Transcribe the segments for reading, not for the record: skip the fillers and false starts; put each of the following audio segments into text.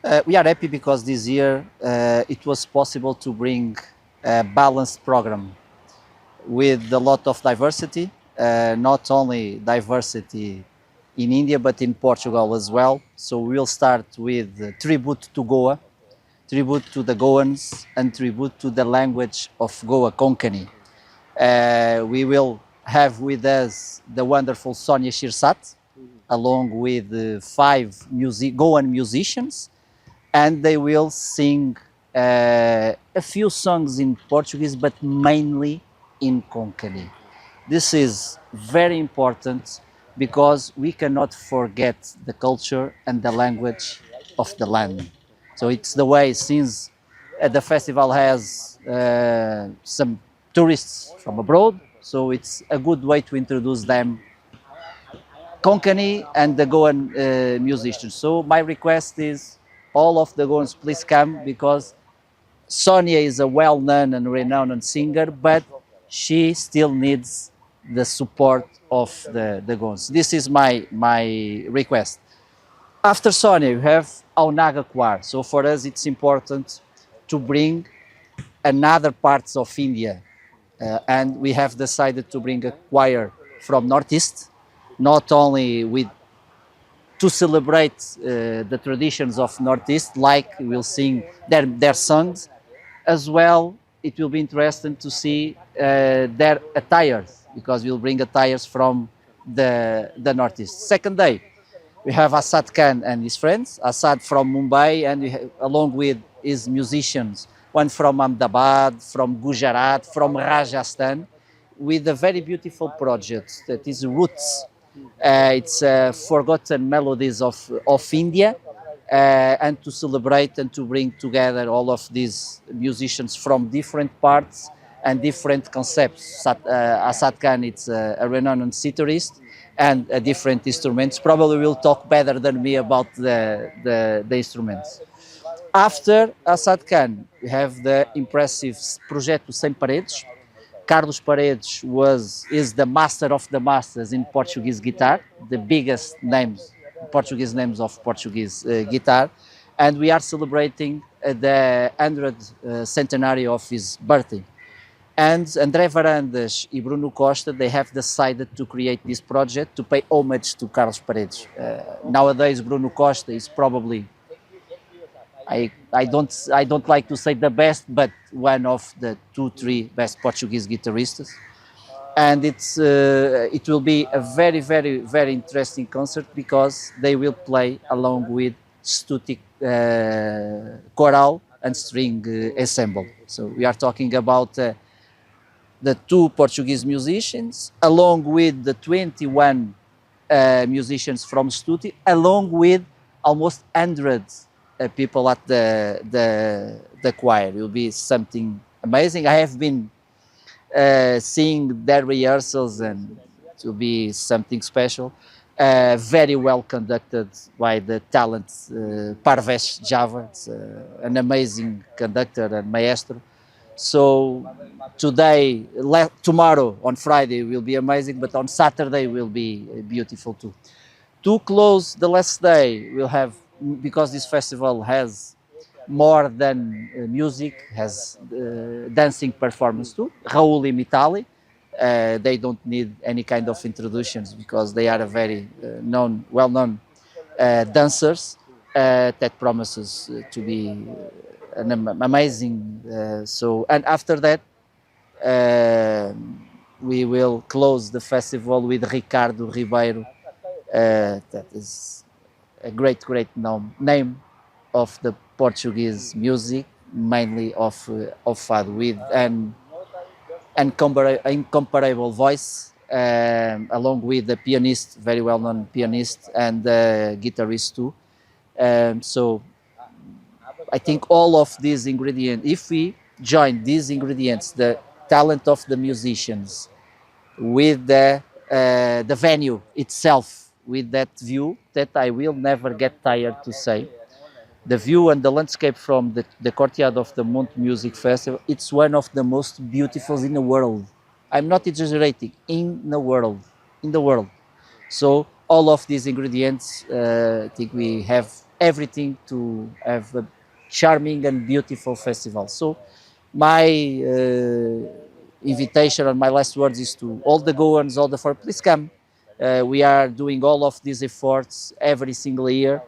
We are happy because this year it was possible to bring a balanced program with a lot of diversity, not only diversity in India but in Portugal as well. So we'll start with tribute to Goa, tribute to the Goans, and tribute to the language of Goa, Konkani. We will have with us the wonderful Sonia Shirsat, along with five Goan musicians, and they will sing a few songs in Portuguese, but mainly in Konkani. This is very important because we cannot forget the culture and the language of the land. So it's the way, since the festival has some tourists from abroad, so it's a good way to introduce them Konkani and the Goan musicians. So my request is all of the Goans please come, because Sonia is a well-known and renowned singer, but she still needs the support of the Goans. This is my request. After Sonia, we have Aunaga Choir. So for us, it's important to bring another parts of India, and we have decided to bring a choir from Northeast, not only with to celebrate the traditions of Northeast, like we'll sing their songs, as well. It will be interesting to see their attires, because we'll bring attires from the Northeast. Second day, we have Asad Khan and his friends. Asad from Mumbai, and along with his musicians, one from Ahmedabad, from Gujarat, from Rajasthan, with a very beautiful project that is Roots. It's Forgotten Melodies of India, and to celebrate and to bring together all of these musicians from different parts and different concepts. Asad Khan is a renowned sitarist and different instruments. Probably will talk better than me about the instruments. After Asad Khan, we have the impressive Projeto Sem Paredes. Carlos Paredes is the master of the masters in Portuguese guitar, the biggest Portuguese names of Portuguese guitar, and we are celebrating the 100th centenary of his birthday. And André Varandas and Bruno Costa, they have decided to create this project to pay homage to Carlos Paredes. Nowadays, Bruno Costa is probably, I don't like to say the best, but one of the 2-3 best Portuguese guitarists. And it will be a very interesting concert, because they will play along with Stutic choral and string ensemble. So we are talking about the 2 Portuguese musicians, along with the 21 musicians from Stutic, along with almost 100 people at the choir. It will be something amazing. I have been seeing their rehearsals, and it will be something special. Very well conducted by the talent Parvesh Java. It's an amazing conductor and maestro. So tomorrow, on Friday, will be amazing, but on Saturday will be beautiful too. To close the last day, we'll have, because this festival has more than music, has dancing performance too. Raul and Mitali, they don't need any kind of introductions, because they are a very well-known dancers that promises to be an amazing. And after that, we will close the festival with Ricardo Ribeiro. That is a great name of the Portuguese music, mainly of fado, with an incomparable voice, along with the pianist, very well-known pianist, and guitarist too. So I think all of these ingredients, if we join these ingredients, the talent of the musicians with the venue itself, with that view that I will never get tired to say, the view and the landscape from the courtyard of the Monte Music Festival, it's one of the most beautiful in the world. I'm not exaggerating, in the world. So all of these ingredients, I think we have everything to have a charming and beautiful festival. So my invitation and my last words is to all the Goans, all the four, please come. We are doing all of these efforts every single year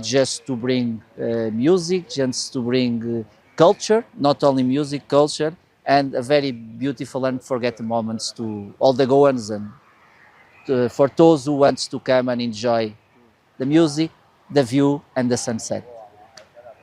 just to bring music, just to bring culture, not only music, culture, and a very beautiful and unforgettable moments to all the Goans and for those who wants to come and enjoy the music, the view, and the sunset.